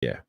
Yeah.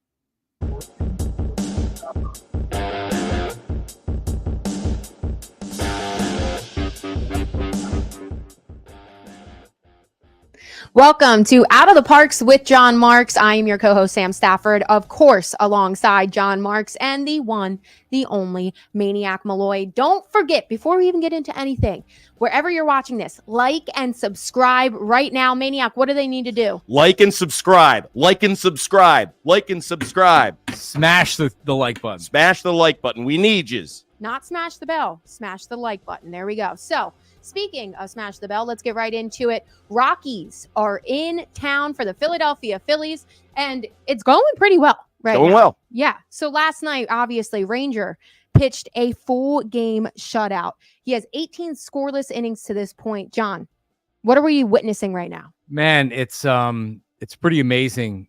Welcome to Out of the Parx with John Marks. I am your co-host, Sam Stafford, of course, alongside John Marks and the one, the only Maniac Malloy. Don't forget, before we even get into anything, wherever you're watching this, like and subscribe right now. Maniac, what do they need to do? Like and subscribe. Like and subscribe. Like and subscribe. Smash the like button. Smash the like button. We need yous. Not smash the bell, smash the like button. There we go. So, speaking of smash the bell, let's get right into it. Rockies are in town for the Philadelphia Phillies, and it's going pretty well right now. Going well. Yeah. So last night, obviously, Ranger pitched a full game shutout. He has 18 scoreless innings to this point. John, what are we witnessing right now? Man, it's pretty amazing.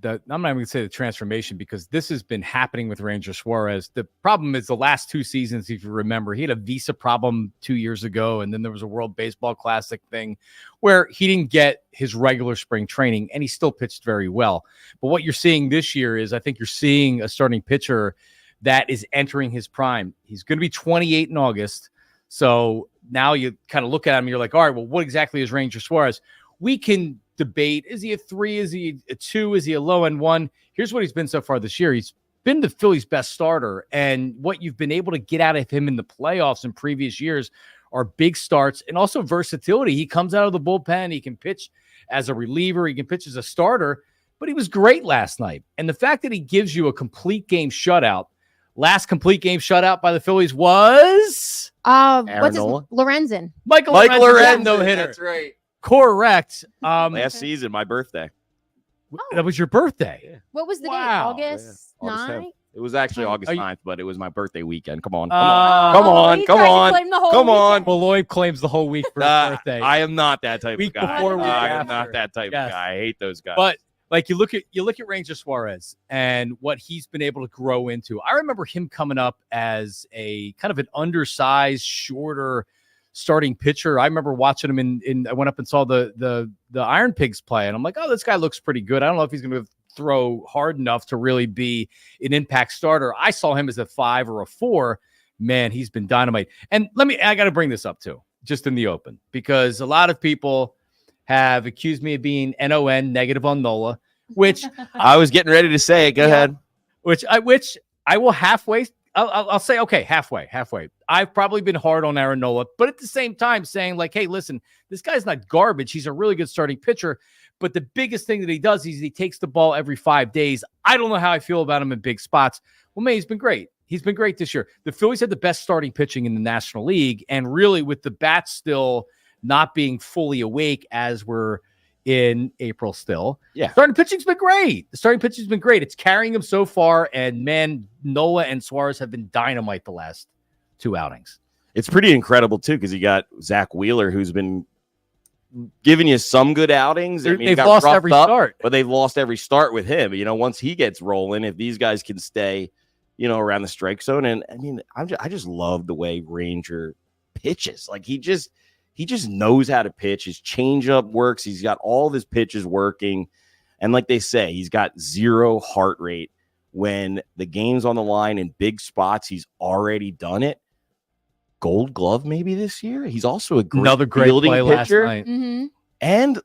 I'm not even going to say the transformation, because this has been happening with Ranger Suarez. The problem is the last 2 seasons, if you remember, he had a visa problem 2 years ago, and then there was a World Baseball Classic thing where he didn't get his regular spring training, and he still pitched very well. But what you're seeing this year is, I think you're seeing a starting pitcher that is entering his prime. He's going to be 28 in August. So now you kind of look at him and you're like, all right, well, what exactly is Ranger Suarez? We can debate. Is he a 3? Is he a 2? Is he a low end 1? Here's what he's been so far this year. He's been the Phillies' best starter. And what you've been able to get out of him in the playoffs in previous years are big starts and also versatility. He comes out of the bullpen. He can pitch as a reliever. He can pitch as a starter. But he was great last night. And the fact that he gives you a complete game shutout, last complete game shutout by the Phillies was What's his Lorenzen. Michael Lorenzen, no hitter. That's right. Correct. Last season, my birthday. That was your birthday. Yeah. What was the Wow. date? August Yeah. August 9th? 10th. It was actually August Are you- 9th, but it was my birthday weekend. Come on. Oh, he tried to claim the whole Come on. weekend. Malloy claims the whole week for his birthday. I am not that type Week of guy. before, week I am after. not that type Yes. of guy. I hate those guys. But like you look at Ranger Suarez and what he's been able to grow into. I remember him coming up as a kind of an undersized, shorter starting pitcher. I remember watching him I went up and saw the Iron Pigs play, and I'm like, oh, this guy looks pretty good. I don't know if he's going to throw hard enough to really be an impact starter. I saw him as a 5 or a 4. Man, he's been dynamite. And I got to bring this up too, just in the open, because a lot of people have accused me of being NON, negative on Nola, which I was getting ready to say it. Go ahead. which I will halfway. I'll say, okay, halfway. I've probably been hard on Aaron Nola, but at the same time saying like, hey, listen, this guy's not garbage. He's a really good starting pitcher. But the biggest thing that he does is he takes the ball every 5 days. I don't know how I feel about him in big spots. Well, man, he's been great. He's been great this year. The Phillies had the best starting pitching in the National League. And really with the bats still not being fully awake as we're in April still. Yeah. Starting pitching's been great. The starting pitching's been great. It's carrying him so far. And man, Nola and Suarez have been dynamite the last 2 outings. It's pretty incredible too, because you got Zach Wheeler, who's been giving you some good outings. I mean, They've got lost roughed every up, start. but they've lost every start with him. You know, once he gets rolling, if these guys can stay, you know, around the strike zone. And I mean, I just love the way Ranger pitches. Like he just knows how to pitch. His changeup works. He's got all of his pitches working. And like they say, he's got 0 heart rate. When the game's on the line in big spots, he's already done it. Gold Glove maybe this year. He's also Another great fielding play pitcher. last night. Mm-hmm. And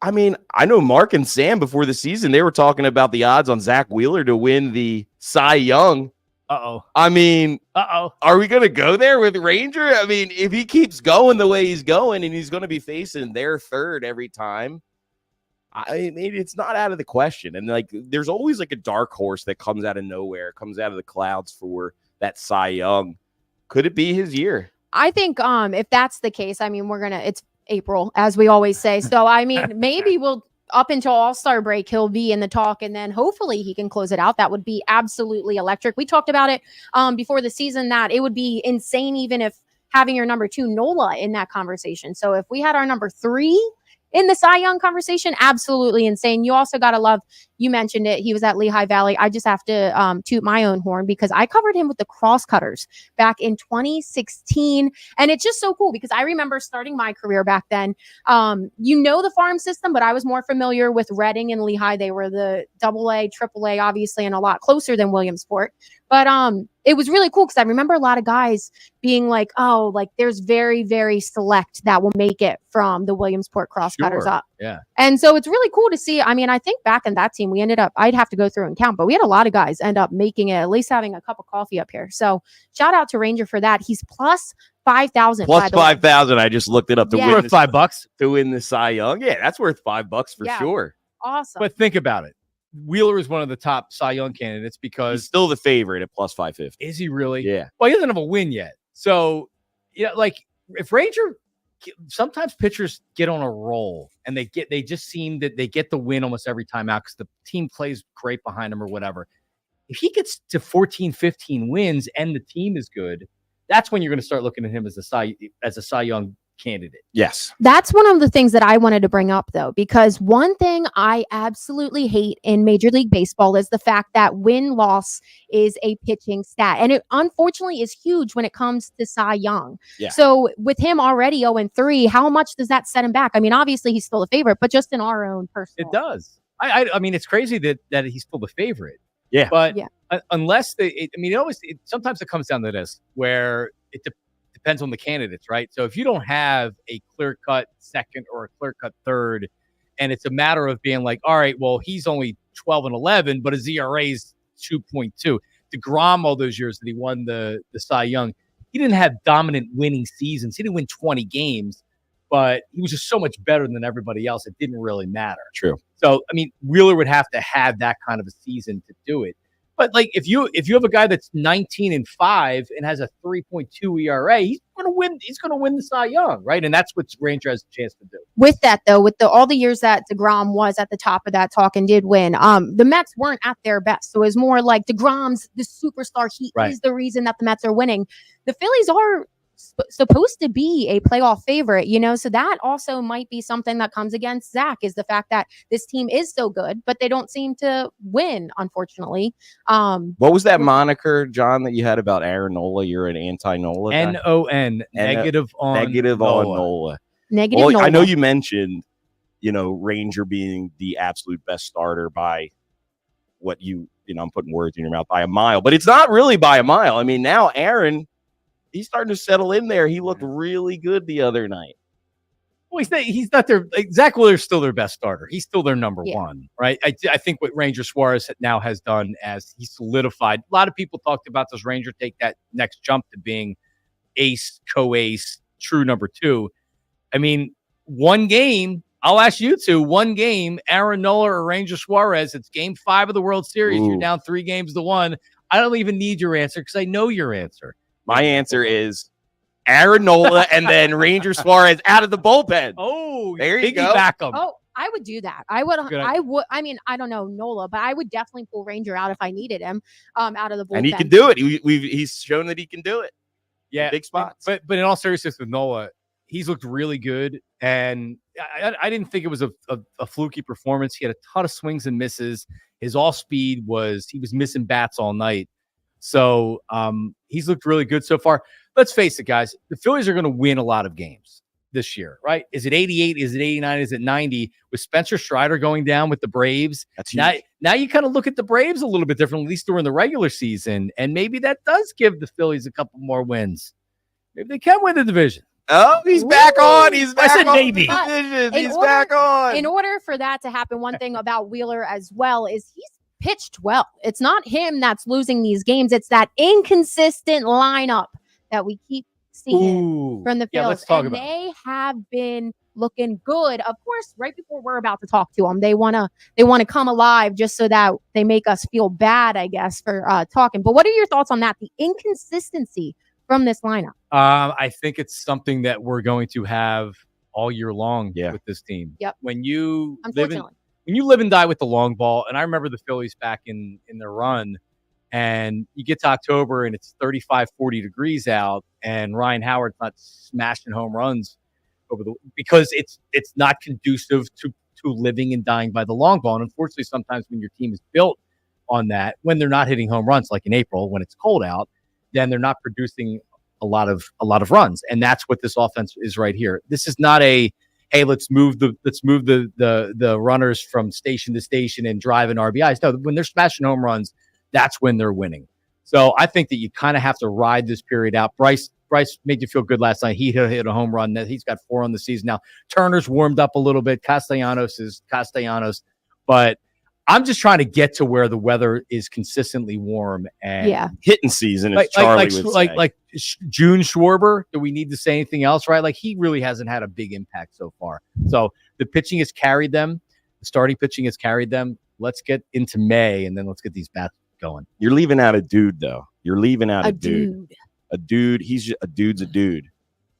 I mean, I know Mark and Sam before the season, they were talking about the odds on Zach Wheeler to win the Cy Young. I mean, are we going to go there with Ranger? I mean, if he keeps going the way he's going and he's going to be facing their third every time, I mean, it's not out of the question. And like, there's always like a dark horse that comes out of nowhere, comes out of the clouds for that Cy Young. Could it be his year? I think if that's the case, I mean, it's April, as we always say. So, I mean, maybe we'll up until All-Star break, he'll be in the talk, and then hopefully he can close it out. That would be absolutely electric. We talked about it before the season that it would be insane even if having your number 2 Nola in that conversation. So if we had our number 3 in the Cy Young conversation, absolutely insane. You also got to love, you mentioned it, he was at Lehigh Valley. I just have to toot my own horn because I covered him with the Crosscutters back in 2016. And it's just so cool because I remember starting my career back then. The farm system, but I was more familiar with Reading and Lehigh. They were the AA, AAA, obviously, and a lot closer than Williamsport. But it was really cool because I remember a lot of guys being like, oh, like there's very, very select that will make it from the Williamsport Crosscutters up. Yeah. And so it's really cool to see. I mean, I think back in that team, we ended up, I'd have to go through and count, but we had a lot of guys end up making it, at least having a cup of coffee up here. So shout out to Ranger for that. He's plus 5,000. Plus 5,000. I just looked it up to win worth $5 to win the Cy Young. Yeah, that's worth $5 for sure. Awesome. But think about it. Wheeler is one of the top Cy Young candidates because he's still the favorite at plus 550. Is he really? Yeah. Well, he doesn't have a win yet. So, like if Ranger, sometimes pitchers get on a roll and they just seem that they get the win almost every time out because the team plays great behind him or whatever. If he gets to 14, 15 wins and the team is good, that's when you're going to start looking at him as a Cy Young candidate. Yes. That's one of the things that I wanted to bring up, though, because one thing I absolutely hate in Major League Baseball is the fact that win-loss is a pitching stat. And it unfortunately is huge when it comes to Cy Young. Yeah. So with him already 0-3, how much does that set him back? I mean, obviously he's still the favorite, but just in our own personal. It does. I mean, it's crazy that he's still the favorite. Yeah. But unless sometimes it comes down to this where it depends on the candidates, right? So if you don't have a clear-cut second or a clear-cut third, and it's a matter of being like, all right, well, he's only 12-11, but his ERA is 2.2. DeGrom, all those years that he won the Cy Young, he didn't have dominant winning seasons. He didn't win 20 games, but he was just so much better than everybody else. It didn't really matter. True. So, I mean, Wheeler would have to have that kind of a season to do it. But like if you have a guy that's 19-5 and has a 3.2 ERA, he's going to win. He's going to win the Cy Young, right? And that's what Ranger has a chance to do. With that, though, with all the years that DeGrom was at the top of that talk and did win, the Mets weren't at their best. So it was more like DeGrom's the superstar. He is the reason that the Mets are winning. The Phillies are supposed to be a playoff favorite, so that also might be something that comes against Zach, is the fact that this team is so good, but they don't seem to win, unfortunately. What was that moniker, John, that you had about Aaron Nola? You're an anti-Nola guy? NON, negative on Nola. Negative Nola. I know you mentioned, Ranger being the absolute best starter by what I'm putting words in your mouth, by a mile, but it's not really by a mile. I mean, now Aaron, he's starting to settle in there. He looked really good the other night. Well, he's not their Zach Wheeler's still their best starter. He's still their number one, right? I think what Ranger Suarez now has done as he solidified. A lot of people talked about does Ranger take that next jump to being ace, co-ace, true number two. I mean, one game. I'll ask you two. One game, Aaron Nola or Ranger Suarez. It's Game 5 of the World Series. Ooh. You're down 3-1. I don't even need your answer because I know your answer. My answer is Aaron Nola and then Ranger Suarez out of the bullpen. Oh, there you go. Back him. Oh, I would do that. I would. I mean, I don't know Nola, but I would definitely pull Ranger out if I needed him out of the bullpen. And he can do it. He's shown that he can do it. Yeah, big spots. But in all seriousness, with Nola, he's looked really good, and I didn't think it was a fluky performance. He had a ton of swings and misses. His off speed he was missing bats all night. So he's looked really good so far. Let's face it, guys. The Phillies are going to win a lot of games this year, right? Is it 88? Is it 89? Is it 90? With Spencer Strider going down with the Braves. That's huge. Now you kind of look at the Braves a little bit differently, at least during the regular season. And maybe that does give the Phillies a couple more wins. Maybe they can win the division. Oh, he's back on. He's back I said on. Maybe. He's back on. In order for that to happen, one thing about Wheeler as well is he's pitched well. It's not him that's losing these games. It's that inconsistent lineup that we keep seeing from the Phillies. Yeah, let's talk about they have been looking good. Of course, right before we're about to talk to them, they want to come alive just so that they make us feel bad, I guess, for talking. But what are your thoughts on that? The inconsistency from this lineup? I think it's something that we're going to have all year long with this team. Yep. When you live and die with the long ball, and I remember the Phillies back in their run, and you get to October and it's 35, 40 degrees out, and Ryan Howard's not smashing home runs because it's not conducive to living and dying by the long ball. And unfortunately, sometimes when your team is built on that, when they're not hitting home runs, like in April when it's cold out, then they're not producing a lot of runs. And that's what this offense is right here. This is not a, hey, let's move the runners from station to station and drive in RBIs. No, when they're smashing home runs, that's when they're winning. So I think that you kind of have to ride this period out. Bryce made you feel good last night. He hit a home run. He's got 4 on the season now. Turner's warmed up a little bit. Castellanos is Castellanos. But I'm just trying to get to where the weather is consistently warm and hitting season. As Charlie would say. Like June Schwarber. Do we need to say anything else, right? Like he really hasn't had a big impact so far. So the pitching has carried them. The starting pitching has carried them. Let's get into May and then let's get these bats going. You're leaving out a dude, though. You're leaving out a dude. A dude. He's just, a dude's a dude.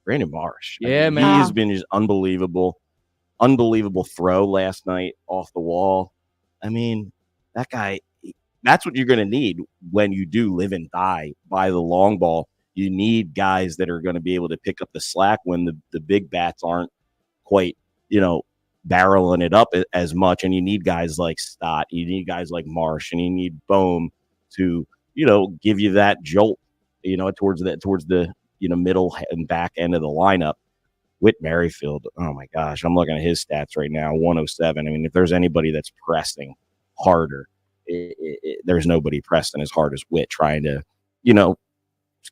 Brandon Marsh. Man. He has been just unbelievable throw last night off the wall. I mean, that guy, that's what you're going to need when you do live and die by the long ball. You need guys that are going to be able to pick up the slack when the big bats aren't quite, barreling it up as much. And you need guys like Stott. You need guys like Marsh, and you need Bohm to, give you that jolt, towards the middle and back end of the lineup. Whit Merrifield, oh my gosh, I'm looking at his stats right now, 107. I mean, if there's anybody that's pressing harder, there's nobody pressing as hard as Whit trying to,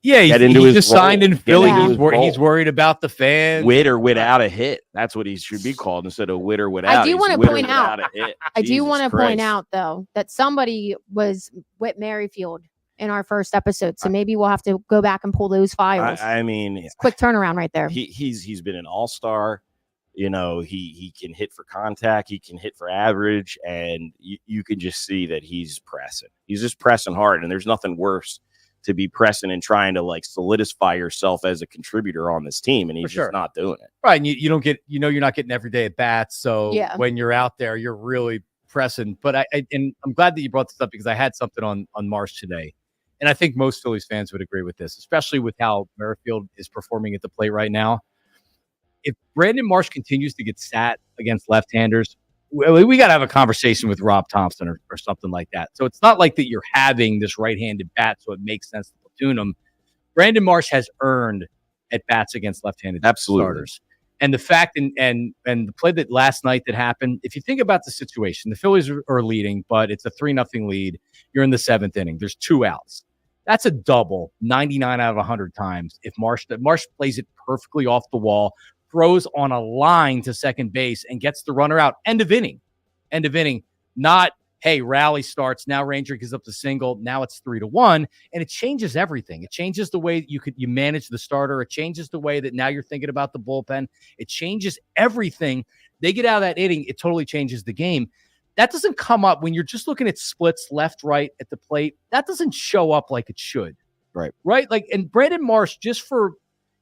get into he his just role, signed in Philly. He's worried about the fans. Whit or without a hit. That's what he should be called instead of Whit or without. I do want to point out. I do want to Christ. point out though that somebody was Whit Merrifield in our first episode, so maybe we'll have to go back and pull those files. I mean, it's quick turnaround right there. He's been an all-star. He can hit for contact, he can hit for average, and you can just see that he's pressing. He's just pressing hard, and there's nothing worse to be pressing and trying to solidify yourself as a contributor on this team, and he's just not doing it. Right, and you don't get, you're not getting every day at bats, so when you're out there, you're really pressing. But and I'm glad that you brought this up because I had something on Marsh today. And I think most Phillies fans would agree with this, especially with how Merrifield is performing at the plate right now. If Brandon Marsh continues to get sat against left-handers, we got to have a conversation with Rob Thompson or something like that. So it's not like that you're having this right-handed bat, so it makes sense to platoon him. Brandon Marsh has earned at bats against left-handed starters. And the fact and the play that last night that happened, if you think about the situation, the Phillies are leading, but it's a 3-0 lead. You're in the 7th inning. There's 2 outs. That's a double 99 out of 100 times. If Marsh plays it perfectly off the wall, throws on a line to second base and gets the runner out. End of inning. Not, hey, rally starts. Now Ranger gives up the single. Now it's 3-1. And it changes everything. It changes the way you manage the starter. It changes the way that now you're thinking about the bullpen. It changes everything. They get out of that inning. It totally changes the game. That doesn't come up when you're just looking at splits left, right at the plate. That doesn't show up like it should. Right. And Brandon Marsh, just for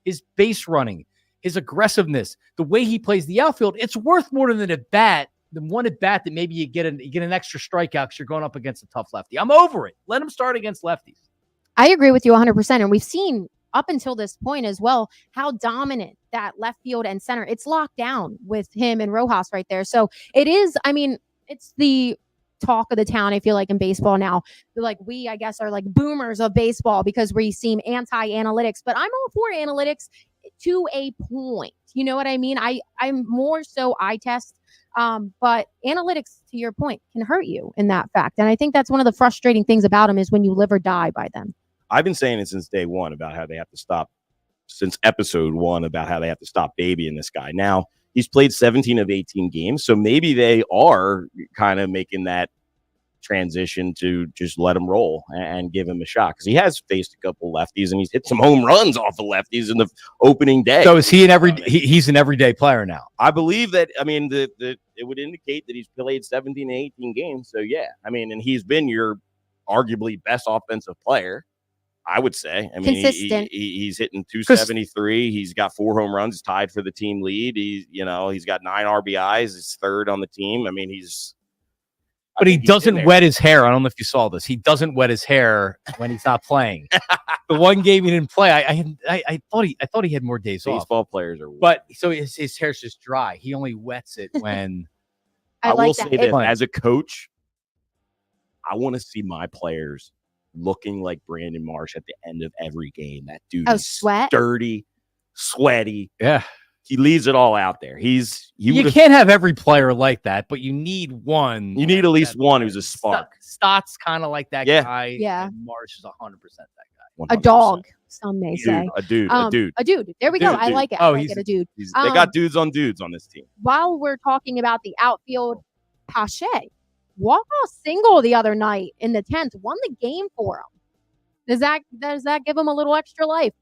his base running, his aggressiveness, the way he plays the outfield, it's worth more than one at bat that maybe you get an extra strikeout because you're going up against a tough lefty. I'm over it. Let him start against lefties. I agree with you 100%. And we've seen up until this point as well how dominant that left field and center. It's locked down with him and Rojas right there. So it is, it's the talk of the town, I feel like, in baseball now. We, I guess, are like boomers of baseball because we seem anti-analytics, but I'm all for analytics to a point. You know what I mean? I'm more so eye test, but analytics, to your point, can hurt you in that fact. And I think that's one of the frustrating things about them is when you live or die by them. I've been saying it since day one about how they have to stop, since episode 1, about how they have to stop babying this guy. Now, he's played 17 of 18 games, so maybe they are kind of making that transition to just let him roll and give him a shot because he has faced a couple lefties and he's hit some home runs off the lefties in the opening day. So is he he's an everyday player now? I believe that. It would indicate that he's played 17 to 18 games. So yeah, and he's been your arguably best offensive player, I would say. Consistent. He's hitting 273. He's got 4 home runs. He's tied for the team lead. He's got 9 RBIs. He's 3rd on the team. But he doesn't wet his hair. I don't know if you saw this. He doesn't wet his hair when he's not playing. the one game he didn't play, I thought he had more days off. Baseball players are, but so his hair's just dry. He only wets it when. I will say this as a coach, I want to see my players looking like Brandon Marsh at the end of every game. That dude is sturdy, sweaty. Yeah. He leaves it all out there. You can't have every player like that, but you need one. You need at least one who's a spark. Stott's kind of like that guy. Yeah. And Marsh is 100% that guy. 100%. A dog, some may say. A dude. There we go. I like it. I like it. A dude. They got dudes on this team. While we're talking about the outfield, Pache, walk-off single the other night in the 10th, won the game for him. Does that give him a little extra life?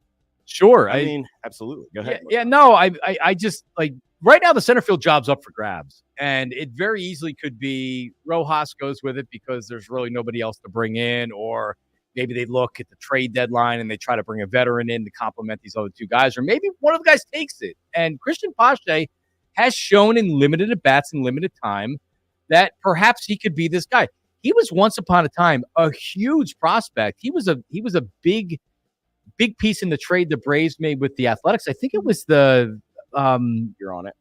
Sure. I mean, absolutely. Go ahead. Yeah, no, I just like right now the center field job's up for grabs. And it very easily could be Rojas goes with it because there's really nobody else to bring in, or maybe they look at the trade deadline and they try to bring a veteran in to complement these other two guys, or maybe one of the guys takes it. And Christian Pache has shown in limited at-bats and limited time that perhaps he could be this guy. He was once upon a time a huge prospect. He was a big piece in the trade the Braves made with the Athletics. I think it was the you're on it.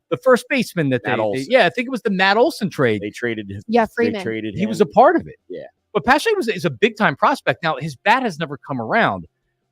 The first baseman that I think it was the Matt Olson trade. They traded him. Freeman. They traded him. He was a part of it. Yeah. But Pache is a big time prospect. Now his bat has never come around,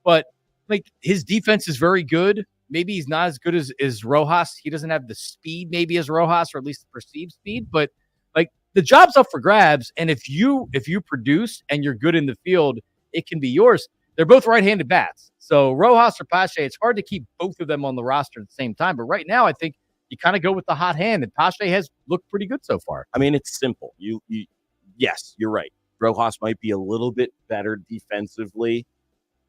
but like his defense is very good. Maybe he's not as good as Rojas. He doesn't have the speed maybe as Rojas, or at least the perceived speed, but like the job's up for grabs. And if you produce and you're good in the field, it can be yours. They're both right-handed bats. So Rojas or Pache, it's hard to keep both of them on the roster at the same time. But right now, I think you kind of go with the hot hand, and Pache has looked pretty good so far. I mean, it's simple. Yes, you're right. Rojas might be a little bit better defensively,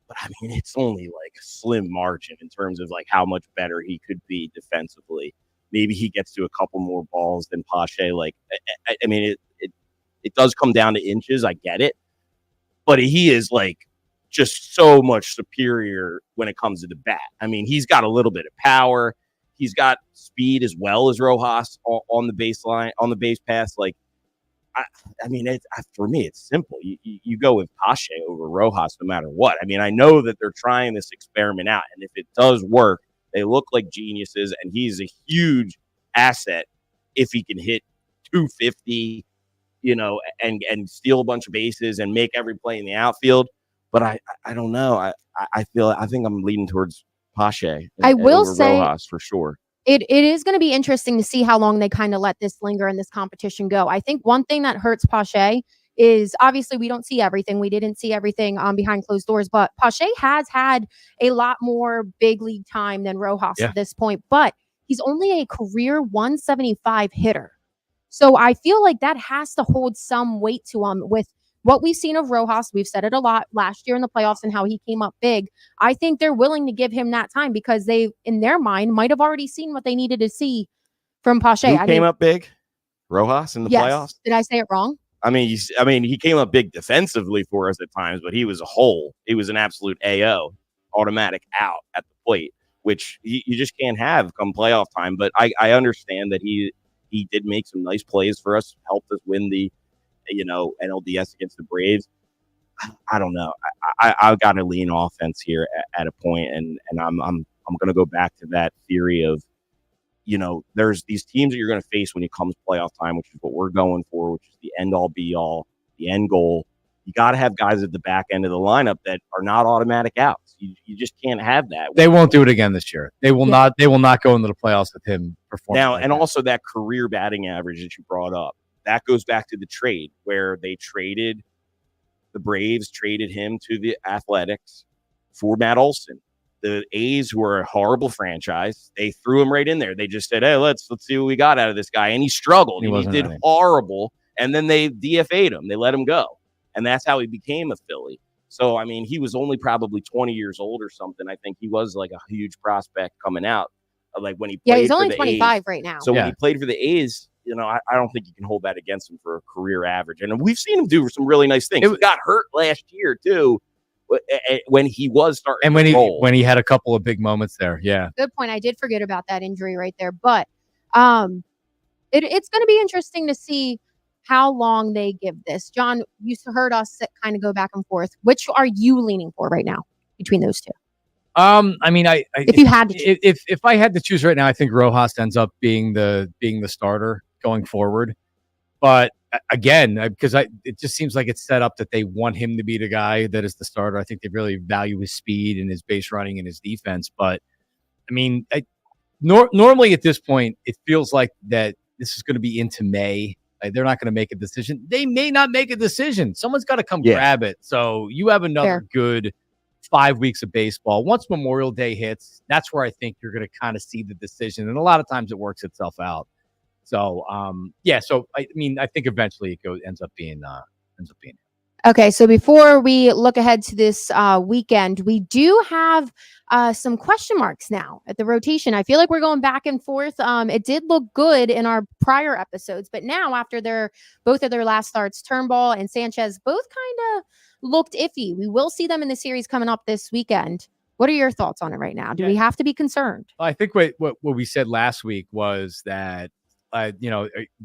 but I mean, it's only like a slim margin in terms of like how much better he could be defensively. Maybe he gets to a couple more balls than Pache. Like, I mean, it does come down to inches. I get it, but he is like just so much superior when it comes to the bat. I mean, he's got a little bit of power. He's got speed as well as Rojas on the baseline, on the base pass. Like, I mean, for me, it's simple. You go with Pache over Rojas no matter what. I mean, I know that they're trying this experiment out, and if it does work, they look like geniuses, and he's a huge asset if he can hit 250, and steal a bunch of bases and make every play in the outfield. But I don't know. I think I'm leaning towards Pache. I will say Rojas for sure. It is going to be interesting to see how long they kind of let this linger and this competition go. I think one thing that hurts Pache is obviously we don't see everything. We didn't see everything behind closed doors, but Pache has had a lot more big league time than Rojas at this point, but he's only a career 175 hitter. So I feel like that has to hold some weight to him with what we've seen of Rojas. We've said it a lot last year in the playoffs and how he came up big. I think they're willing to give him that time because they, in their mind, might have already seen what they needed to see from Pache. Who came up big? Rojas in the playoffs? Did I say it wrong? I mean, he came up big defensively for us at times, but he was a hole. He was an absolute AO, automatic out at the plate, which you just can't have come playoff time. But I understand that he did make some nice plays for us, helped us win the NLDS against the Braves. I don't know. I've got to lean offense here at a point, and I'm going to go back to that theory of, there's these teams that you're going to face when it comes playoff time, which is what we're going for, which is the end all be all, the end goal. You got to have guys at the back end of the lineup that are not automatic outs. You just can't have that. They won't do it again this year. They will not. They will not go into the playoffs with him performing now. And also that career batting average that you brought up. That goes back to the trade where the Braves traded him to the Athletics for Matt Olson. The A's, who are a horrible franchise, they threw him right in there. They just said, hey, let's see what we got out of this guy. And he struggled. He did horrible. And then they DFA'd him. They let him go. And that's how he became a Philly. So, I mean, he was only probably 20 years old or something. I think he was like a huge prospect coming out. Like when he played he's only for the 25 A's. Right now. So when he played for the A's, I don't think you can hold that against him for a career average. And we've seen him do some really nice things. He got hurt last year, too, when he was starting and when he had a couple of big moments there. Yeah. Good point. I did forget about that injury right there. But it's going to be interesting to see how long they give this. John, you heard us kind of go back and forth. Which are you leaning for right now? between those two? I mean, if you had to choose. if I had to choose right now, I think Rojas ends up being the starter going forward. But again, because it just seems like it's set up that they want him to be the guy that is the starter. I think they really value his speed and his base running and his defense. But I mean, normally at this point, it feels like that this is going to be into May. They're not going to make a decision. They may not make a decision. Someone's got to come grab it. So you have another good 5 weeks of baseball. Once Memorial Day hits, that's where I think you're going to kind of see the decision. And a lot of times it works itself out. So, So I mean, I think eventually it ends up being. Okay, so before we look ahead to this weekend, we do have some question marks now at the rotation. I feel like we're going back and forth. It did look good in our prior episodes, but now after both of their last starts, Turnbull and Sanchez both kind of looked iffy. We will see them in the series coming up this weekend. What are your thoughts on it right now? Do we have to be concerned? I think what we said last week was that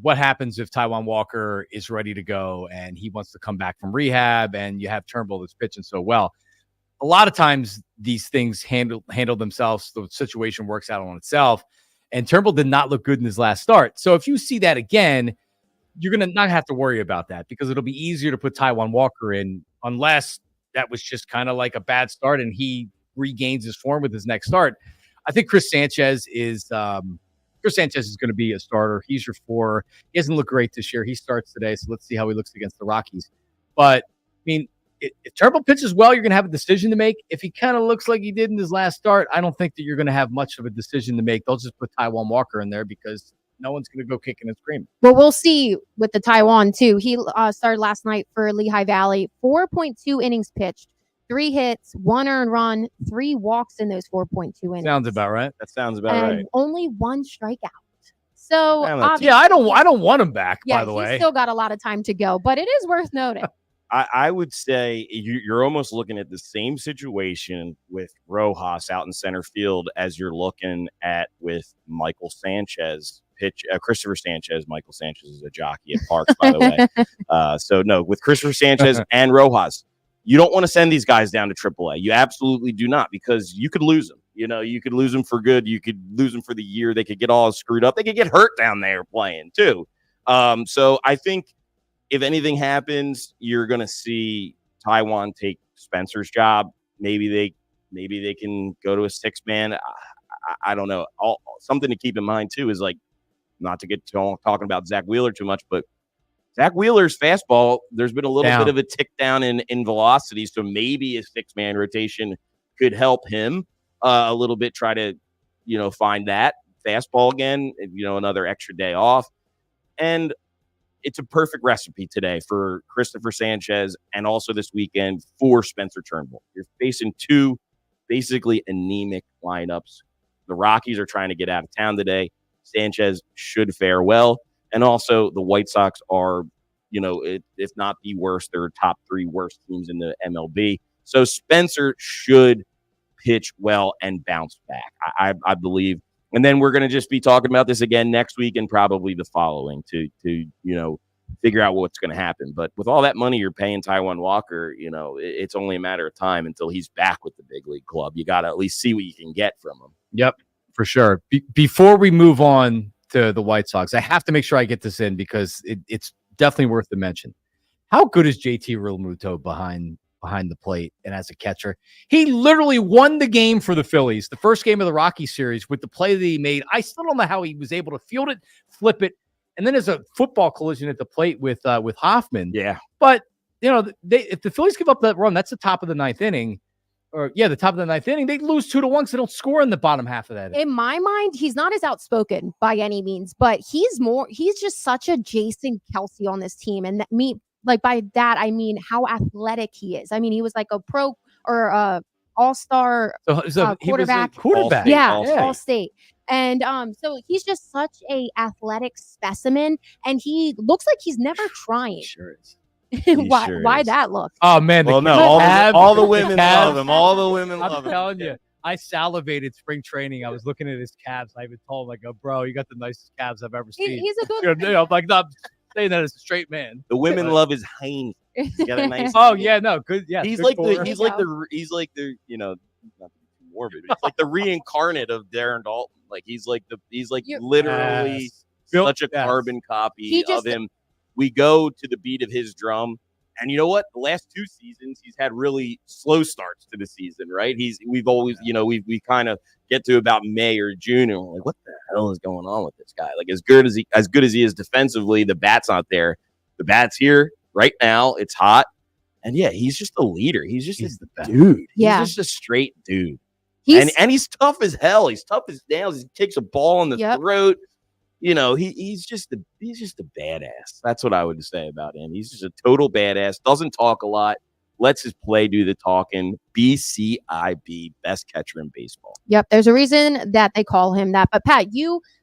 what happens if Taijuan Walker is ready to go and he wants to come back from rehab and you have Turnbull that's pitching so well. A lot of times these things handle themselves. The situation works out on itself. And Turnbull did not look good in his last start. So if you see that again, you're going to not have to worry about that because it'll be easier to put Taijuan Walker in unless that was just kind of like a bad start and he regains his form with his next start. I think Chris Sanchez is going to be a starter. He's your 4. He hasn't looked great this year. He starts today, so let's see how he looks against the Rockies. But, I mean, if Turnbull pitches well, you're going to have a decision to make. If he kind of looks like he did in his last start, I don't think that you're going to have much of a decision to make. They'll just put Taijuan Walker in there because no one's going to go kicking and screaming. Well, we'll see with the Taijuan, too. He started last night for Lehigh Valley, 4.2 innings pitched. 3 hits, 1 earned run, 3 walks in those 4.2 innings. Sounds about right. That sounds about right. Only 1 strikeout. So I don't want him back. By the way, he's still got a lot of time to go, but it is worth noting. I would say you're almost looking at the same situation with Rojas out in center field as you're looking at with Michael Sanchez. Christopher Sanchez. Michael Sanchez is a jockey at Parx, by the way. So no, with Christopher Sanchez and Rojas. You don't want to send these guys down to AAA. You absolutely do not, because you could lose them. You could lose them for good. You could lose them for the year. They could get all screwed up. They could get hurt down there playing too. So I think if anything happens, you're going to see Taijuan take Spencer's job. Maybe they can go to a 6-man. I don't know. Something to keep in mind too is, like, not to get talking about Zach Wheeler too much, but Zach Wheeler's fastball, there's been a little bit of a tick down in velocity, so maybe a 6-man rotation could help him a little bit, try to, find that fastball again, another extra day off. And it's a perfect recipe today for Christopher Sanchez and also this weekend for Spencer Turnbull. You're facing 2 basically anemic lineups. The Rockies are trying to get out of town today. Sanchez should fare well. And also, the White Sox are, if not the worst, they're top 3 worst teams in the MLB. So Spencer should pitch well and bounce back, I believe. And then we're going to just be talking about this again next week and probably the following to figure out what's going to happen. But with all that money you're paying Taijuan Walker, it's only a matter of time until he's back with the big league club. You got to at least see what you can get from him. Yep, for sure. Before we move on to the White Sox, I have to make sure I get this in because it's definitely worth the mention. How good is JT Realmuto behind the plate and as a catcher? He literally won the game for the Phillies, the first game of the Rockies series, with the play that he made. I still don't know how he was able to field it, flip it, and then there's a football collision at the plate with Hoffman. Yeah, but if the Phillies give up that run, that's the top of the 9th inning. The top of the 9th inning, they lose 2-1 because they don't score in the bottom half of that inning. In my mind, he's not as outspoken by any means, but he's just such a Jason Kelsey on this team. And by that, I mean how athletic he is. I mean, he was like a pro or all-star quarterback. Quarterback. All-state. And so he's just such a athletic specimen, and he looks like he's never trying. He sure is. Why that look? Oh man! All the women love him. All the women love him. I'm telling you, I salivated spring training. I was looking at his calves. I even told him, bro, you got the nicest calves I've ever seen. He's a good. I'm like, not saying that as a straight man. The women love his hiney. He's got a nice. Oh yeah, no, good. Yeah, he's good like for- the he's like the you know, not to be too morbid, but he's like the reincarnate of Darren Dalton. Like he's like literally such a carbon copy of him. We go to the beat of his drum. And you know what? The last 2 seasons, he's had really slow starts to the season, right? We've always, we kind of get to about May or June, and we're like, what the hell is going on with this guy? Like as good as he is defensively, the bat's not there. The bat's here right now. It's hot, and yeah, he's just a leader. He's the dude. Yeah. He's just a straight dude. And he's tough as hell. He's tough as nails. He takes a ball in the throat. He's just a badass. That's what I would say about him. He's just a total badass. Doesn't talk a lot. Lets his play do the talking. BCIB, best catcher in baseball. Yep, there's a reason that they call him that. But Pat,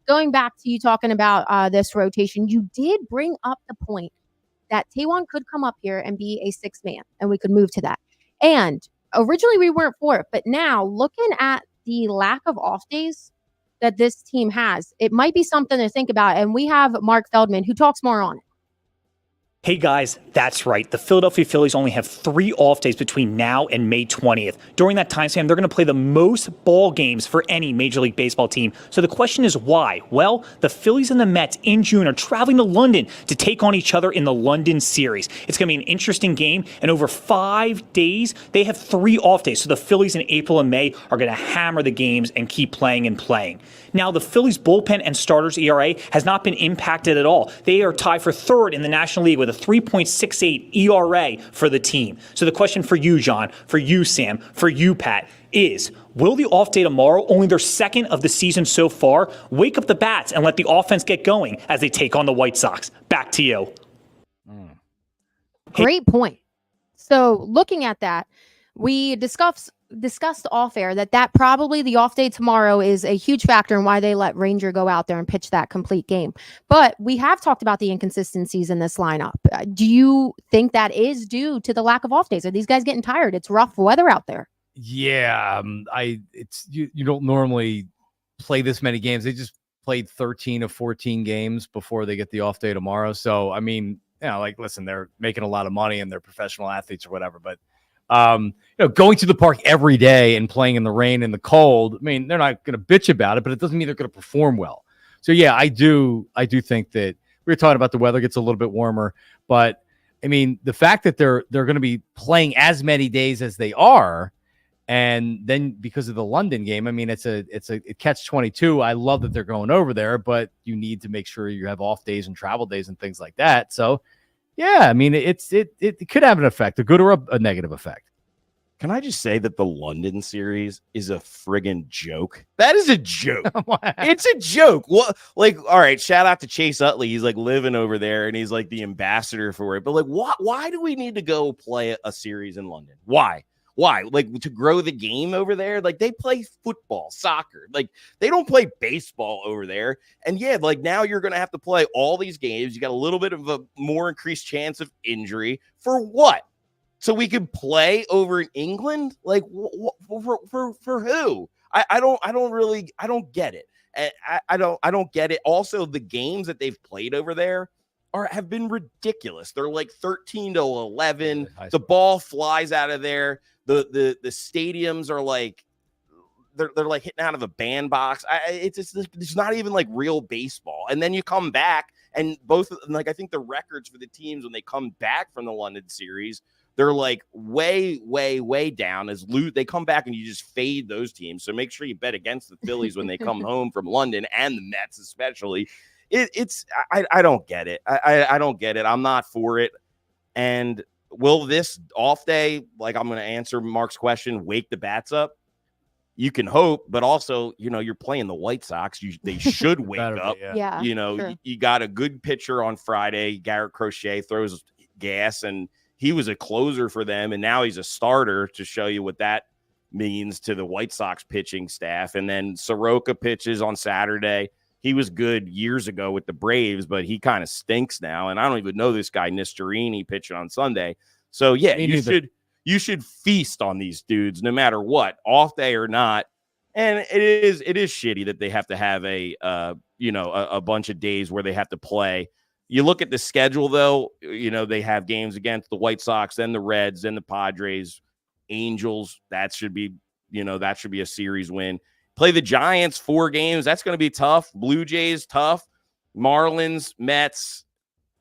going back to you talking about this rotation, you did bring up the point that Taijuan could come up here and be a 6th man, and we could move to that. And originally we weren't for it, but now looking at the lack of off days that this team has, it might be something to think about. And we have Mark Feldman, who talks more on it. Hey guys, that's right. The Philadelphia Phillies only have 3 off days between now and May 20th. During that time span, they're going to play the most ball games for any Major League Baseball team. So the question is why? Well, the Phillies and the Mets in June are traveling to London to take on each other in the London series. It's going to be an interesting game, and over 5 days, they have 3 off days. So the Phillies in April and May are going to hammer the games and keep playing and playing. Now, the Phillies bullpen and starters ERA has not been impacted at all. They are tied for 3rd in the National League with a 3.68 ERA for the team. So the question for you, John, for you, Sam, for you, Pat, is will the off day tomorrow, only their 2nd of the season so far, wake up the bats and let the offense get going as they take on the White Sox? Back to you. Great point. So looking at that, we discussed off air that probably the off day tomorrow is a huge factor in why they let Ranger go out there and pitch that complete game. But we have talked about the inconsistencies in this lineup. Do you think that is due to the lack of off days? Are these guys getting tired? It's rough weather out there. Yeah, you don't normally play this many games. They just played 13 of 14 games before they get the off day tomorrow. So I mean, listen, they're making a lot of money and they're professional athletes or whatever, but going to the park every day and playing in the rain and the cold, I mean, they're not going to bitch about it, but it doesn't mean they're going to perform well. So yeah, I do think that we were talking about the weather gets a little bit warmer, but I mean, the fact that they're going to be playing as many days as they are, and then because of the London game, I mean, it's a catch-22. I love that they're going over there, but you need to make sure you have off days and travel days and things like that. So yeah, I mean, it could have an effect, a good or a negative effect. Can I just say that the London series is a friggin' joke? That is a joke. It's a joke. What? Like, all right, shout out to Chase Utley. He's like living over there and he's like the ambassador for it. But like, why do we need to go play a series in London? Why? Like, to grow the game over there? Like, they play football, soccer. Like, they don't play baseball over there. And yeah, like, now you're going to have to play all these games. You got a little bit of a more increased chance of injury. For what? So we could play over in England? Like, for who? I don't get it. I don't get it. Also, the games that they've played over there have been ridiculous. They're like 13-11. The ball flies out of there. The stadiums are like they're like hitting out of a bandbox. It's not even like real baseball. And then you come back and I think the records for the teams when they come back from the London series, they're like way, way, way down as they come back and you just fade those teams. So make sure you bet against the Phillies when they come home from London and the Mets especially. I don't get it. I don't get it. I'm not for it. And will this off day, like I'm going to answer Mark's question, wake the bats up? You can hope, but also, you're playing the White Sox. They should wake up. Yeah. Sure. You got a good pitcher on Friday. Garrett Crochet throws gas, and he was a closer for them, and now he's a starter to show you what that means to the White Sox pitching staff. And then Soroka pitches on Saturday. He was good years ago with the Braves, but he kind of stinks now. And I don't even know this guy, Nistorini, pitching on Sunday. So, yeah, you should feast on these dudes no matter what, off day or not. And it is shitty that they have to have a bunch of days where they have to play You look at the schedule, though, they have games against the White Sox, then the Reds, then the Padres, Angels. That should be a series win. Play the Giants 4 games. That's going to be tough. Blue Jays, tough. Marlins, Mets,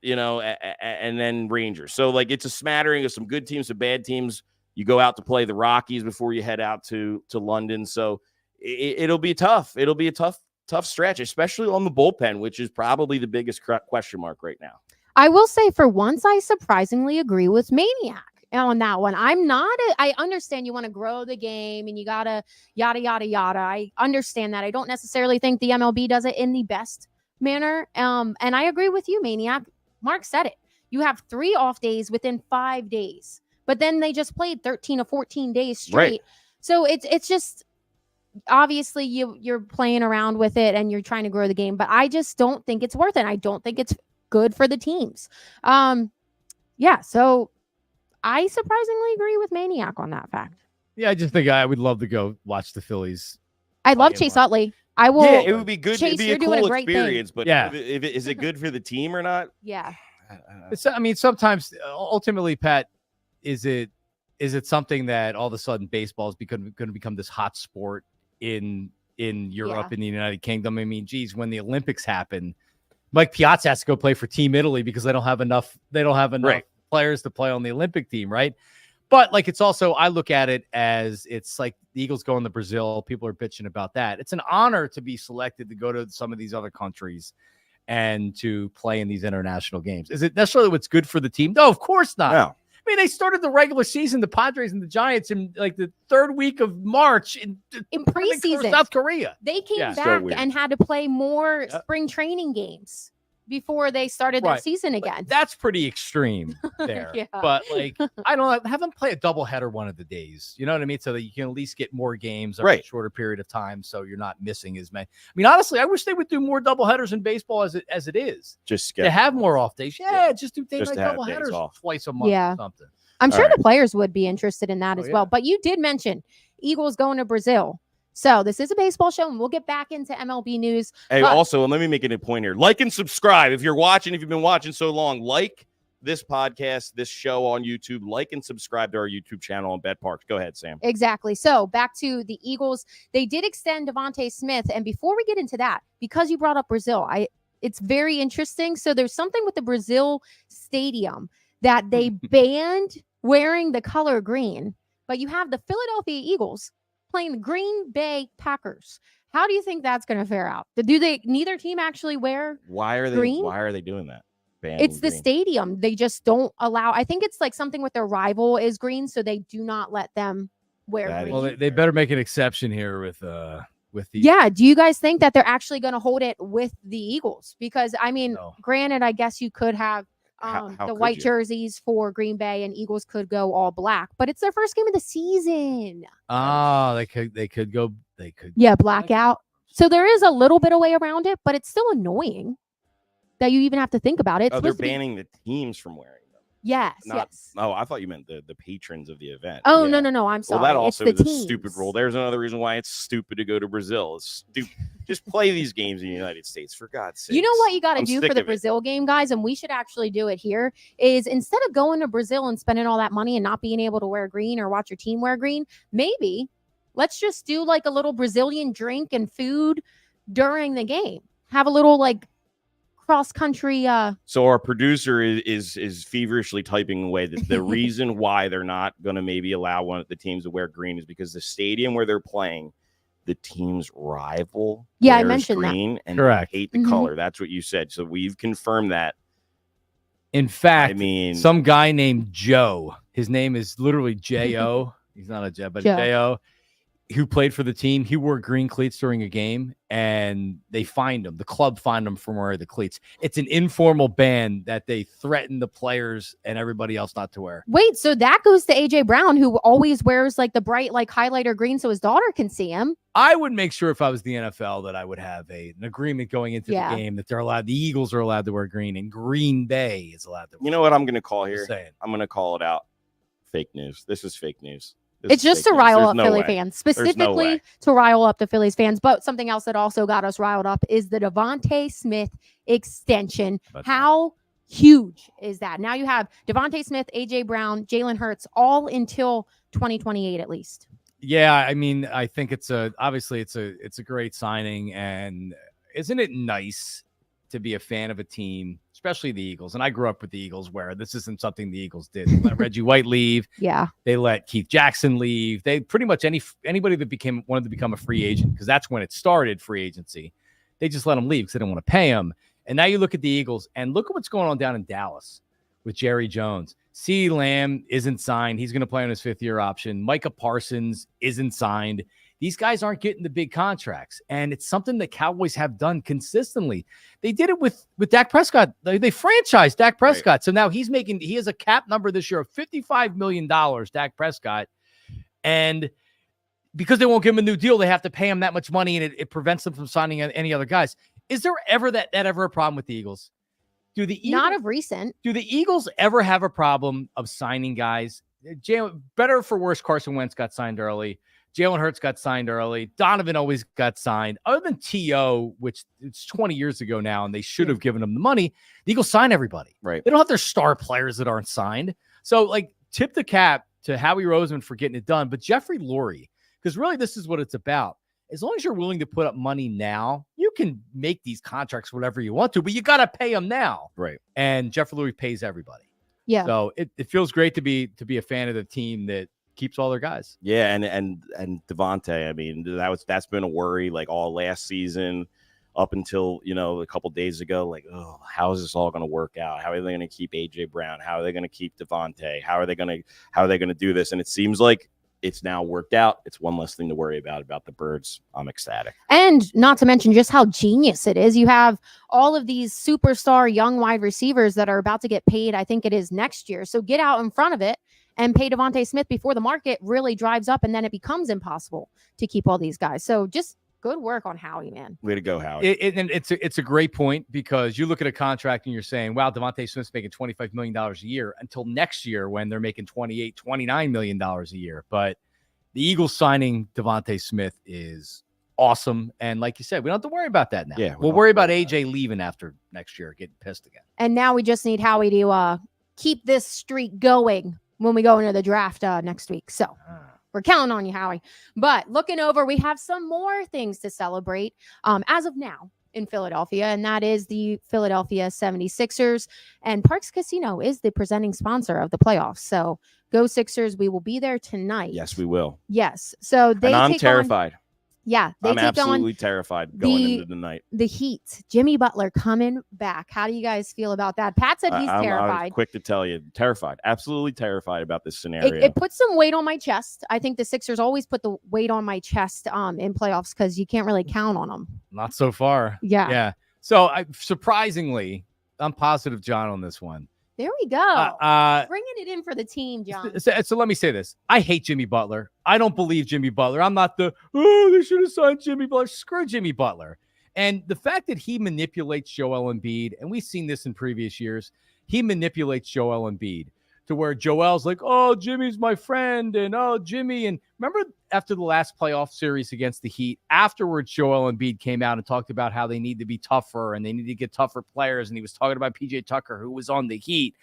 and then Rangers. So, it's a smattering of some good teams, some bad teams. You go out to play the Rockies before you head out to London. So it'll be tough. It'll be a tough stretch, especially on the bullpen, which is probably the biggest question mark right now. I will say, for once, I surprisingly agree with Maniac on that one. I understand you want to grow the game and you got to yada, yada, yada. I understand that. I don't necessarily think the MLB does it in the best manner. And I agree with you, Maniac. Mark said it. You have 3 off days within 5 days, but then they just played 13 or 14 days straight. Right. So it's just, obviously you're playing around with it and you're trying to grow the game, but I just don't think it's worth it. I don't think it's good for the teams. So I surprisingly agree with Maniac on that fact. Yeah, I just think I would love to go watch the Phillies. I love Chase Utley. I will. Yeah, it would be good. Chase, It'd be a cool experience, but yeah, is it good for the team or not? Yeah. Sometimes ultimately, Pat, is it something that all of a sudden baseball is going to become this hot sport in Europe, in the United Kingdom? I mean, geez, when the Olympics happen, Mike Piazza has to go play for Team Italy because they don't have enough right. players to play on the Olympic team, right? But it's also, I look at it as it's like the Eagles going to Brazil. People are bitching about that. It's an honor to be selected to go to some of these other countries and to play in these international games. Is it necessarily what's good for the team? No, of course not. No. I mean, they started the regular season, the Padres and the Giants, in the 3rd week of March in preseason, South Korea. They came back and had to play more spring training games before they started their season again. That's pretty extreme there. But have them play a doubleheader one of the days. You know what I mean? So that you can at least get more games over a shorter period of time, so you're not missing as many. I mean, honestly, I wish they would do more doubleheaders in baseball as it is. Just to have more off days. Just do things like doubleheaders twice a month or something. I'm sure the players would be interested in that as well. But you did mention Eagles going to Brazil. So this is a baseball show, and we'll get back into MLB news. Hey, also, and let me make it a point here. Like and subscribe. If you've been watching so long, like this podcast, this show on YouTube, like and subscribe to our YouTube channel on Parx. Go ahead, Sam. Exactly. So back to the Eagles. They did extend Devontae Smith. And before we get into that, because you brought up Brazil, it's very interesting. So there's something with the Brazil stadium that they banned wearing the color green, but you have the Philadelphia Eagles playing the Green Bay Packers. How do you think that's going to fare out? Neither team actually wear green? Why are they doing that? It's the stadium. They just don't allow. I think it's something with their rival is green, so they do not let them wear green. Well, they better make an exception here with the. Yeah. Do you guys think that they're actually going to hold it with the Eagles? Because granted, I guess you could have the white jerseys for Green Bay and Eagles could go all black, but it's their first game of the season. They could go. Blackout. So there is a little bit of way around it, but it's still annoying that you even have to think about it. They're banning the teams from wearing them. Yes. Oh, I thought you meant the patrons of the event. Oh, no. I'm sorry. Well, that also is a stupid rule. There's another reason why it's stupid to go to Brazil. It's stupid. Just play these games in the United States, for God's sake. You know what you got to do for the Brazil game, guys, and we should actually do it here, is instead of going to Brazil and spending all that money and not being able to wear green or watch your team wear green, maybe let's just do a little Brazilian drink and food during the game. Have a little cross country. So our producer is feverishly typing away that the reason why they're not going to maybe allow one of the teams to wear green is because the stadium where they're playing, the team's rival I mentioned green that. and correct. Hate the color. That's what you said. So we've confirmed that. In fact, some guy named Joe, his name is literally J-O. He's not a J, but J-O, who played for the team. He wore green cleats during a game, and they fined him. The club fined him for wearing the cleats. It's an informal ban that they threaten the players and everybody else not to wear. Wait, so that goes to AJ Brown, who always wears the bright highlighter green so his daughter can see him. I would make sure if I was the NFL that I would have an agreement going into the game that they're allowed. The Eagles are allowed to wear green, and Green Bay is allowed to wear. You know what I'm going to call here? I'm going to call it out. Fake news. This is fake news. It's just to rile up Philly fans, specifically to rile up the Phillies fans. But something else that also got us riled up is the Devontae Smith extension. How huge is that. Now you have Devontae Smith, A.J. Brown, Jalen Hurts, all until 2028 at least. Yeah, I mean, I think obviously it's a great signing, and isn't it nice to be a fan of a team, especially the Eagles? And I grew up with the Eagles, where this isn't something the Eagles did. They let Reggie White leave. Yeah. They let Keith Jackson leave. They pretty much anybody that wanted to become a free agent, because that's when it started, free agency. They just let them leave because they didn't want to pay them. And now you look at the Eagles and look at what's going on down in Dallas with Jerry Jones. CeeDee Lamb isn't signed. He's going to play on his 5th-year option. Micah Parsons isn't signed. These guys aren't getting the big contracts. And it's something that Cowboys have done consistently. They did it with Dak Prescott. They franchised Dak Prescott. Right. So now he has a cap number this year of $55 million, Dak Prescott. And because they won't give him a new deal, they have to pay him that much money, and it prevents them from signing any other guys. Is there ever ever a problem with the Eagles? Not of recent. Do the Eagles ever have a problem of signing guys? Better for worse, Carson Wentz got signed early. Jalen Hurts got signed early. Donovan always got signed. Other than T.O., which it's 20 years ago now, and they should have given him the money, the Eagles sign everybody. Right. They don't have their star players that aren't signed. So, like, tip the cap to Howie Roseman for getting it done. But Jeffrey Lurie, because really this is what it's about. As long as you're willing to put up money now, you can make these contracts whatever you want to, but you got to pay them now. Right. And Jeffrey Lurie pays everybody. Yeah. So it feels great to be a fan of the team that keeps all their guys. Yeah, and Devontae, I mean, that's been a worry like all last season up until, a couple days ago. Like, oh, how is this all going to work out? How are they going to keep AJ Brown? How are they going to keep Devontae? How are they going to do this? And it seems like it's now worked out. It's one less thing to worry about the Birds. I'm ecstatic. And not to mention just how genius it is. You have all of these superstar young wide receivers that are about to get paid. I think it is next year. So get out in front of it and pay Devontae Smith before the market really drives up, and then it becomes impossible to keep all these guys. So just good work on Howie, man. Way to go, Howie. And it's a great point, because you look at a contract and you're saying, wow, Devontae Smith's making $25 million a year until next year when they're making $28, $29 million a year. But the Eagles signing Devontae Smith is awesome. And like you said, we don't have to worry about that now. Yeah, we'll worry about AJ leaving after next year, getting pissed again. And now we just need Howie to keep this streak going when we go into the draft next week. So we're counting on you, Howie. But looking over, we have some more things to celebrate as of now in Philadelphia, and that is the Philadelphia 76ers. And Parx Casino is the presenting sponsor of the playoffs. So go Sixers. We will be there tonight. Yes, we will. Yes. So I'm terrified. I'm absolutely terrified going into the night. The Heat, Jimmy Butler coming back. How do you guys feel about that? Pat said he's terrified. I'm quick to tell you, terrified, absolutely terrified about this scenario. It puts some weight on my chest. I think the Sixers always put the weight on my chest in playoffs because you can't really count on them. Not so far. Yeah. So surprisingly, I'm positive John on this one. There we go. Bringing it in for the team, John. So let me say this. I hate Jimmy Butler. I don't believe Jimmy Butler. I'm not they should have signed Jimmy Butler. Screw Jimmy Butler. And the fact that he manipulates Joel Embiid, and we've seen this in previous years, he manipulates Joel Embiid to where Joel's like, oh, Jimmy's my friend, and oh, Jimmy. And remember after the last playoff series against the Heat, afterwards Joel Embiid came out and talked about how they need to be tougher and they need to get tougher players. And he was talking about PJ Tucker, who was on the Heat.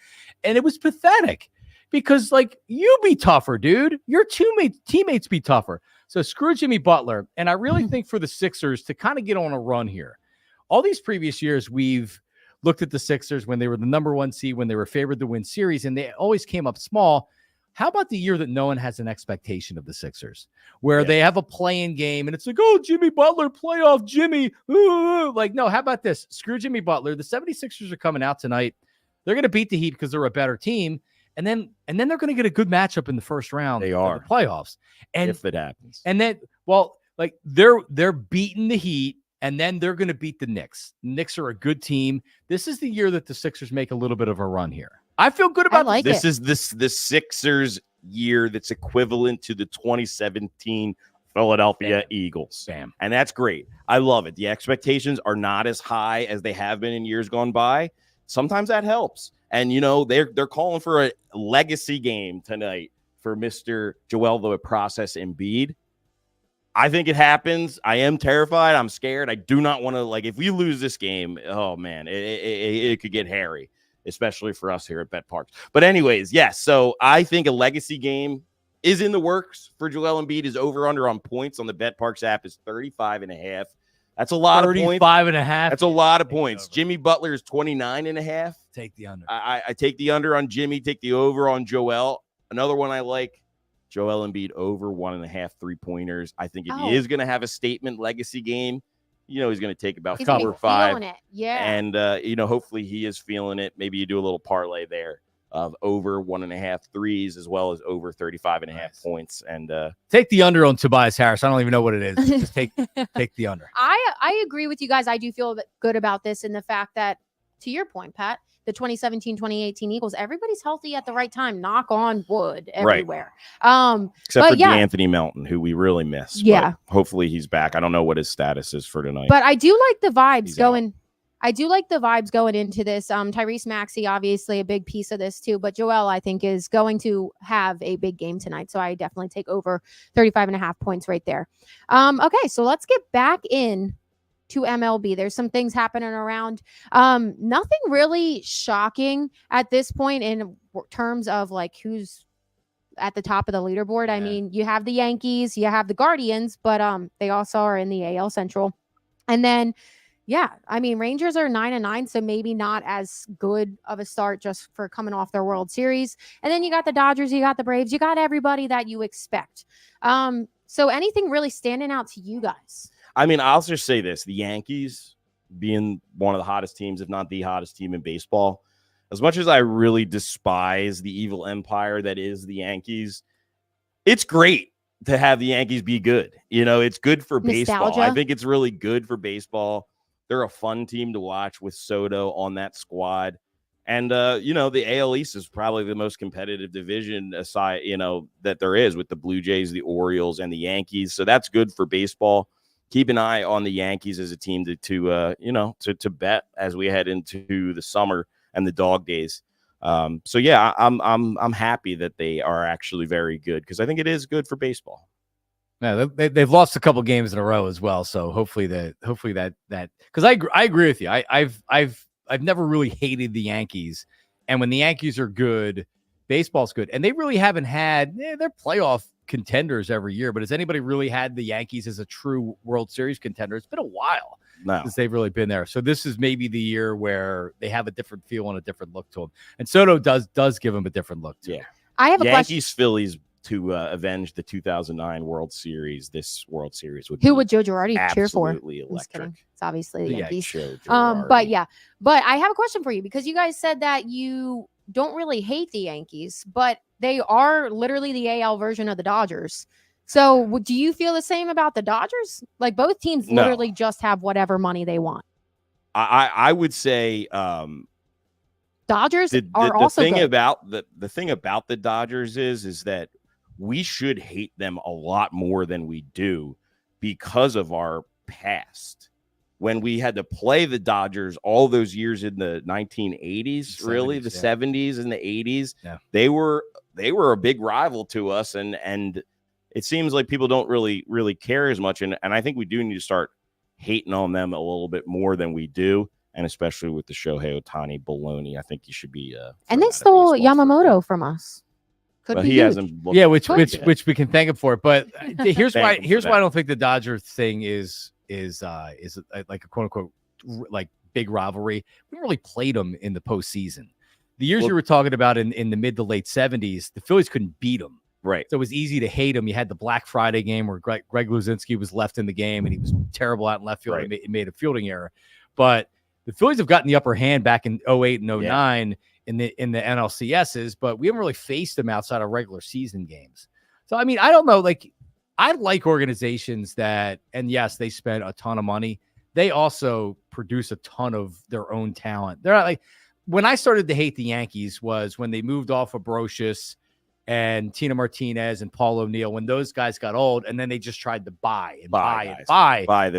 And it was pathetic because, like, you be tougher, dude. Your teammates be tougher. So screw Jimmy Butler. And I really think for the Sixers to kind of get on a run here, all these previous years we've looked at the Sixers when they were the number one seed, when they were favored to win series, and they always came up small. How about the year that no one has an expectation of the Sixers, where they have a play-in game and it's like, oh, Jimmy Butler, playoff Jimmy. Like, no, how about this? Screw Jimmy Butler. The 76ers are coming out tonight. They're going to beat the Heat because they're a better team. And then they're going to get a good matchup in the first round of the playoffs. And if it happens. And then, well, like they're beating the Heat. And then they're going to beat the Knicks. The Knicks are a good team. This is the year that the Sixers make a little bit of a run here. I feel good about this. This is the Sixers year that's equivalent to the 2017 Philadelphia Eagles. Bam. And that's great. I love it. The expectations are not as high as they have been in years gone by. Sometimes that helps. And, they're calling for a legacy game tonight for Mr. Joel the Process Embiid. I think it happens. I am terrified. I'm scared. I do not want to, if we lose this game, oh, man, it could get hairy. especially for us here at Bet Parx. But anyways, yes. So I think a legacy game is in the works for Joel Embiid. His over-under on points on the Bet Parx app is 35.5. That's a lot of points. 35.5. That's a lot of points. Jimmy Butler is 29.5. Take the under. I take the under on Jimmy, take the over on Joel. Another one I like, Joel Embiid over 1.5 3-pointers. I think if he is going to have a statement legacy game, he's going to take about 4 or 5. Yeah. And, hopefully he is feeling it. Maybe you do a little parlay there of over 1.5 threes as well as over 35.5 points. And take the under on Tobias Harris. I don't even know what it is. Just take the under. I agree with you guys. I do feel good about this in the fact that, to your point, Pat, the 2017-2018 Eagles, everybody's healthy at the right time. Knock on wood everywhere. Right. Except for Anthony Melton, who we really miss. Yeah. But hopefully he's back. I don't know what his status is for tonight. But I do like the vibes going. I do like the vibes going into this. Tyrese Maxey, obviously a big piece of this too, but Joel, I think, is going to have a big game tonight. So I definitely take over 35.5 points right there. Okay, so let's get back in to MLB. There's some things happening around. Nothing really shocking at this point in terms of like who's at the top of the leaderboard. I mean, you have the Yankees, you have the Guardians, but they also are in the AL Central. And then Rangers are 9-9, so maybe not as good of a start just for coming off their World Series. And then you got the Dodgers, you got the Braves, you got everybody that you expect. So anything really standing out to you guys? I mean, I'll just say this. The Yankees being one of the hottest teams, if not the hottest team in baseball, as much as I really despise the evil empire that is the Yankees, it's great to have the Yankees be good. It's good for baseball. I think it's really good for baseball. They're a fun team to watch with Soto on that squad. And, the AL East is probably the most competitive division aside, that there is with the Blue Jays, the Orioles, and the Yankees. So that's good for baseball. Keep an eye on the Yankees as a team to bet as we head into the summer and the dog days. I'm happy that they are actually very good because I think it is good for baseball. Yeah, they've lost a couple games in a row as well. So hopefully that because I agree with you. I've never really hated the Yankees, and when the Yankees are good, baseball's good, and they really haven't had they're playoff contenders every year. But has anybody really had the Yankees as a true World Series contender? It's been a while since they've really been there. So this is maybe the year where they have a different feel and a different look to them. And Soto does give them a different look to them. I have a Yankees, Phillies to avenge the 2009 World Series. This World Series would. Who would Joe Girardi cheer for? Absolutely electric. It's obviously the Yankees. But I have a question for you because you guys said that you don't really hate the Yankees, but they are literally the AL version of the Dodgers. So do you feel the same about the Dodgers? Like both teams literally just have whatever money they want. I would say Dodgers are also thing good. About the thing about the Dodgers is that we should hate them a lot more than we do because of our past. When we had to play the Dodgers all those years in the 1980s, really the 70s and the 80s, they were a big rival to us, and it seems like people don't really care as much, and I think we do need to start hating on them a little bit more than we do, and especially with the Shohei Ohtani baloney, I think you should be. And they stole Yamamoto from us. He hasn't. Which we can thank him for. But here's why I don't think the Dodger thing is like a quote unquote like big rivalry. We really played them in the postseason. The years you were talking about in the mid to late 70s, the Phillies couldn't beat them. Right. So it was easy to hate him. You had the Black Friday game where Greg Luzinski was left in the game and he was terrible out in left field. Right. He made a fielding error. But the Phillies have gotten the upper hand back in 08 and 09 in the NLCSs, but we haven't really faced them outside of regular season games. So, I mean, I don't know. Like, I like organizations that, and yes, they spend a ton of money. They also produce a ton of their own talent. They're not like, when I started to hate the Yankees was when they moved off of Brocious and Tina Martinez and Paul O'Neill, when those guys got old, and then they just tried to buy the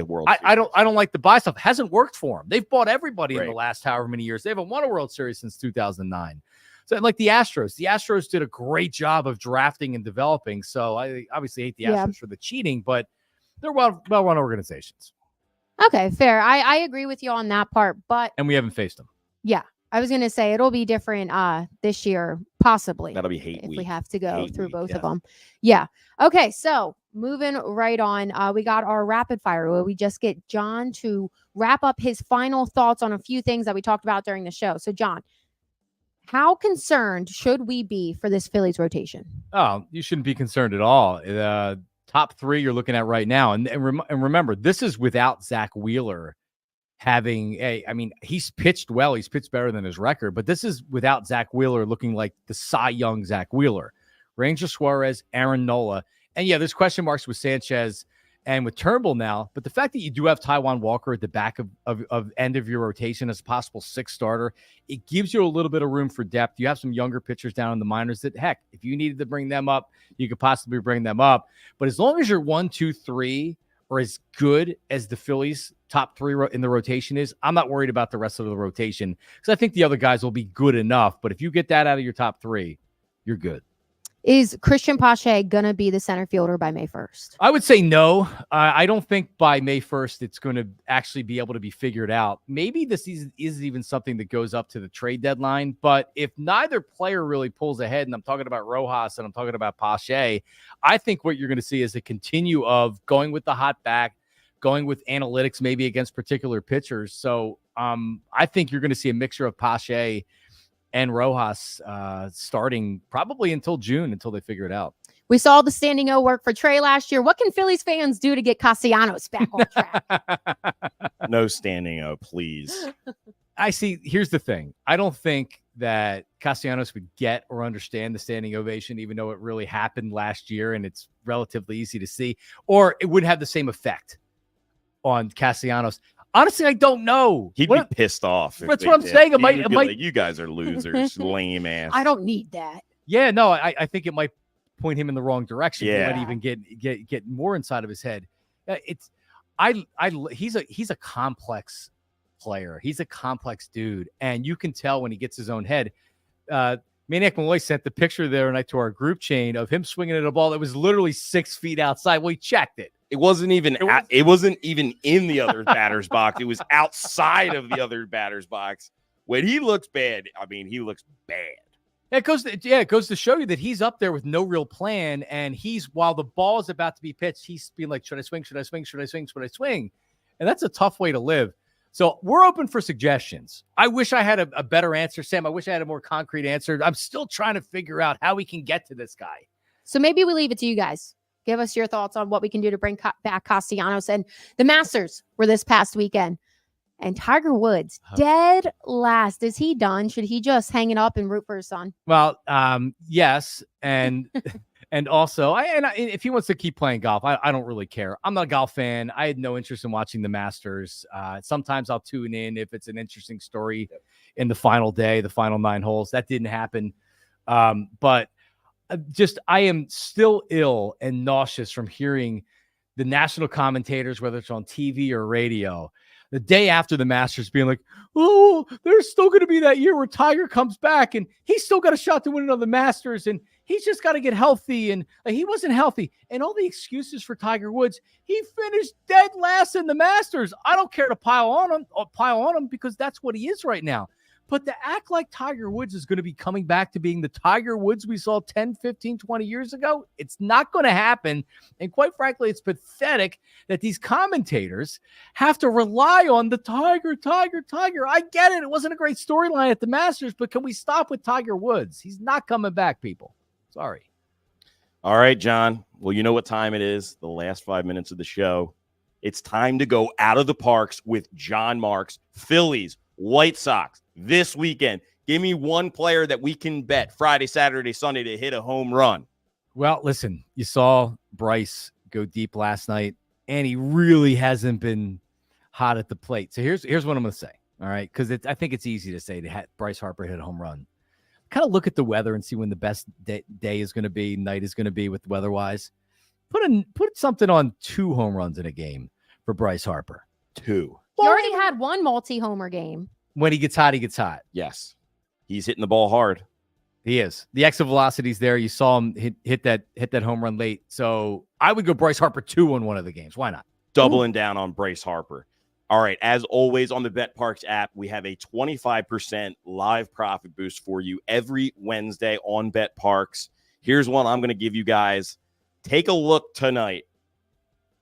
World Series. I don't like the buy stuff. It hasn't worked for them. They've bought everybody in the last however many years. They haven't won a World Series since 2009. So like the Astros did a great job of drafting and developing. So I obviously hate the Astros for the cheating, but they're well-run organizations. Okay, fair. I agree with you on that part, and we haven't faced them. Yeah. I was going to say it'll be different this year, possibly. That'll be hate if week. we have to go Hate through week, both yeah. of them. Yeah. Okay. So moving right on, we got our rapid fire where we just get John to wrap up his final thoughts on a few things that we talked about during the show. So, John, how concerned should we be for this Phillies rotation? Oh, you shouldn't be concerned at all. Top three you're looking at right now. And remember, this is without Zach Wheeler having he's pitched well. He's pitched better than his record, but this is without Zach Wheeler looking like the Cy Young Zach Wheeler. Ranger Suarez, Aaron Nola. And yeah, there's question marks with Sanchez and with Turnbull now, but the fact that you do have Taijuan Walker at the back of end of your rotation as a possible sixth starter, it gives you a little bit of room for depth. You have some younger pitchers down in the minors that, heck, if you needed to bring them up, you could possibly bring them up. But as long as you're 1, 2, 3 or as good as the Phillies top three in the rotation is, I'm not worried about the rest of the rotation because I think the other guys will be good enough. But if you get that out of your top three, you're good. Is Christian Pache going to be the center fielder by May 1st? I would say no. I don't think by May 1st it's going to actually be able to be figured out. Maybe this season is even something that goes up to the trade deadline. But if neither player really pulls ahead, and I'm talking about Rojas and I'm talking about Pache, I think what you're going to see is a continue of going with the hot back, going with analytics maybe against particular pitchers. So I think you're going to see a mixture of Pache and Rojas starting probably until June, until they figure it out. We saw the standing O work for Trey last year. What can Phillies fans do to get Castellanos back on track? No standing O, please. Here's the thing. I don't think that Castellanos would get or understand the standing ovation, even though it really happened last year and it's relatively easy to see, or it wouldn't have the same effect on Castellanos. Honestly, I don't know. He'd be pissed off. That's what I'm saying. It might. Like, you guys are losers, lame ass. I don't need that. Yeah, no, I think it might point him in the wrong direction. Yeah, it might even get more inside of his head. He's a complex player. He's a complex dude, and you can tell when he gets his own head. Maniac Malloy sent the picture there tonight to our group chain of him swinging at a ball that was literally 6 feet outside. Well, he checked it. It wasn't even in the other batter's box. It was outside of the other batter's box. When he looks bad, I mean, he looks bad. It goes to show you that he's up there with no real plan, and while the ball is about to be pitched, he's being like, should I swing? Should I swing? Should I swing? Should I swing? And that's a tough way to live. So we're open for suggestions. I wish I had a better answer, Sam. I wish I had a more concrete answer. I'm still trying to figure out how we can get to this guy. So maybe we leave it to you guys. Give us your thoughts on what we can do to bring back Castellanos. And the Masters were this past weekend. And Tiger Woods, dead last. Is he done? Should he just hang it up and root for his son? Well, yes. And and also, if he wants to keep playing golf, I don't really care. I'm not a golf fan. I had no interest in watching the Masters. Sometimes I'll tune in if it's an interesting story in the final day, the final 9 holes. That didn't happen. But I am still ill and nauseous from hearing the national commentators, whether it's on TV or radio, the day after the Masters being like, oh, there's still going to be that year where Tiger comes back and he's still got a shot to win another Masters and he's just got to get healthy. And he wasn't healthy. And all the excuses for Tiger Woods, he finished dead last in the Masters. I don't care to pile on him because that's what he is right now. But to act like Tiger Woods is going to be coming back to being the Tiger Woods we saw 10, 15, 20 years ago, it's not going to happen. And quite frankly, it's pathetic that these commentators have to rely on the Tiger. I get it. It wasn't a great storyline at the Masters, but can we stop with Tiger Woods? He's not coming back, people. Sorry. All right, John. Well, you know what time it is. The last 5 minutes of the show. It's time to go out of the parks with John Marks. Phillies, White Sox. This weekend, give me one player that we can bet Friday, Saturday, Sunday to hit a home run. Well, listen, you saw Bryce go deep last night, and he really hasn't been hot at the plate. So here's what I'm going to say, all right? Because I think it's easy to say to Bryce Harper hit a home run. Kind of look at the weather and see when the best day is going to be, night is going to be with weather-wise. Put something on 2 home runs in a game for Bryce Harper. 2. He already had 1 multi-homer game. When he gets hot, he gets hot. Yes. He's hitting the ball hard. He is. The exit velocity's there. You saw him hit that home run late. So I would go Bryce Harper 2 on one of the games. Why not? Doubling down on Bryce Harper. All right. As always on the BetParx app, we have a 25% live profit boost for you every Wednesday on BetParx. Here's one I'm going to give you guys. Take a look tonight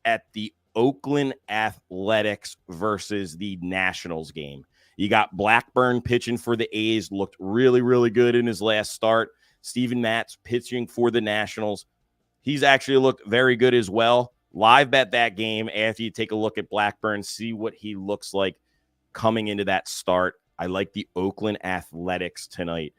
at the Oakland Athletics versus the Nationals game. You got Blackburn pitching for the A's, looked really, really good in his last start. Steven Matz pitching for the Nationals. He's actually looked very good as well. Live bet that game after you take a look at Blackburn, see what he looks like coming into that start. I like the Oakland Athletics tonight.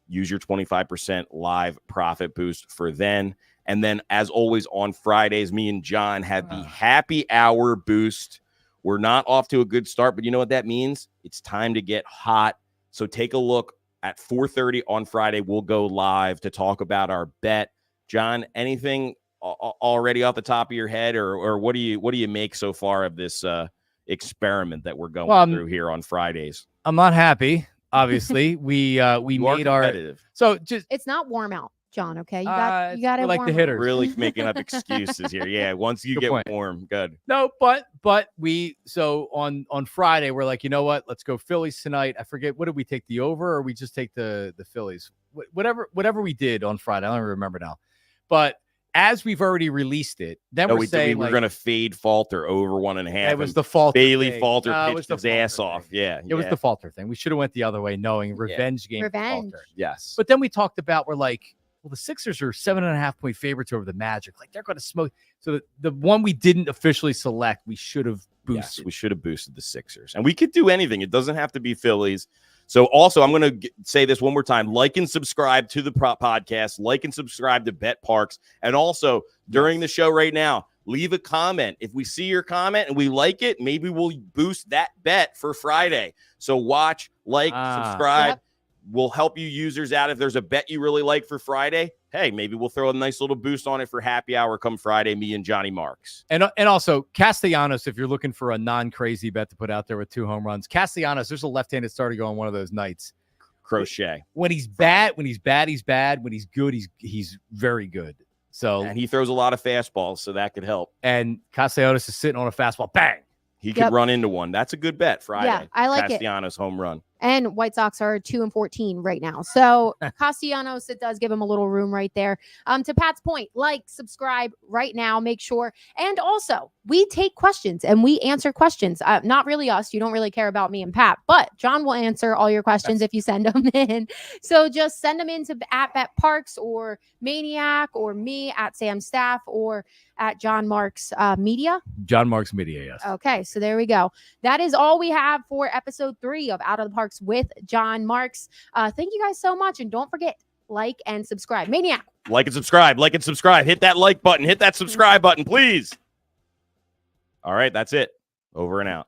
Use your 25% live profit boost for then. And then, as always, on Fridays, me and John have the happy hour boost. We're not off to a good start, but you know what that means? It's time to get hot. So take a look at 4:30 on Friday. We'll go live to talk about our bet. John, anything already off the top of your head, or what do you make so far of this experiment that we're going through here on Fridays? I'm not happy. Obviously, we made our it's not warm out, John. Okay, you got it. Like the hitters, really making up excuses here. Yeah, once you get warm, good. No, but we on Friday we're like, you know what? Let's go Phillies tonight. I forget, what did we take, the over, or we just take the Phillies? Whatever we did on Friday, I don't remember now. But as we've already released it, then we're saying we're going to fade Falter over 1.5. It was the Falter. Bailey Falter pitched his ass off. Yeah, it was the Falter thing. We should have went the other way, knowing revenge game. Revenge. Falter. Yes. But then we talked about, we're like, well, the Sixers are 7.5 point favorites over the Magic. Like, they're going to smoke. So the one we didn't officially select, we should have boosted. Yes, we should have boosted the Sixers. And we could do anything. It doesn't have to be Phillies. So also, I'm going to say this one more time. Like and subscribe to the podcast. Like and subscribe to BetParx. And also, during the show right now, leave a comment. If we see your comment and we like it, maybe we'll boost that bet for Friday. So watch, subscribe. Yep. We'll help you users out. If there's a bet you really like for Friday, hey, maybe we'll throw a nice little boost on it for happy hour come Friday, me and Johnny Marks. And also, Castellanos, if you're looking for a non-crazy bet to put out there with 2 home runs, Castellanos, there's a left-handed starter going one of those nights. Crochet. When he's bad, he's bad. When he's good, he's very good. So, and he throws a lot of fastballs, so that could help. And Castellanos is sitting on a fastball. Bang! He could run into one. That's a good bet Friday. Yeah, I like Castellanos home run. And White Sox are 2-14 right now. So Castellanos, it does give him a little room right there. To Pat's point, subscribe right now, make sure. And also, we take questions and we answer questions. Not really us. You don't really care about me and Pat, but John will answer all your questions if you send them in. So just send them in to at BetParx or Maniac or me at Sam Staff or at John Marks Media. John Marks Media, yes. Okay, so there we go. That is all we have for episode 3 of Out of the Parks with John Marks. Thank you guys so much, and don't forget, like and subscribe. Maniac. Like and subscribe. Hit that like button. Hit that subscribe button, please. All right, that's it. Over and out.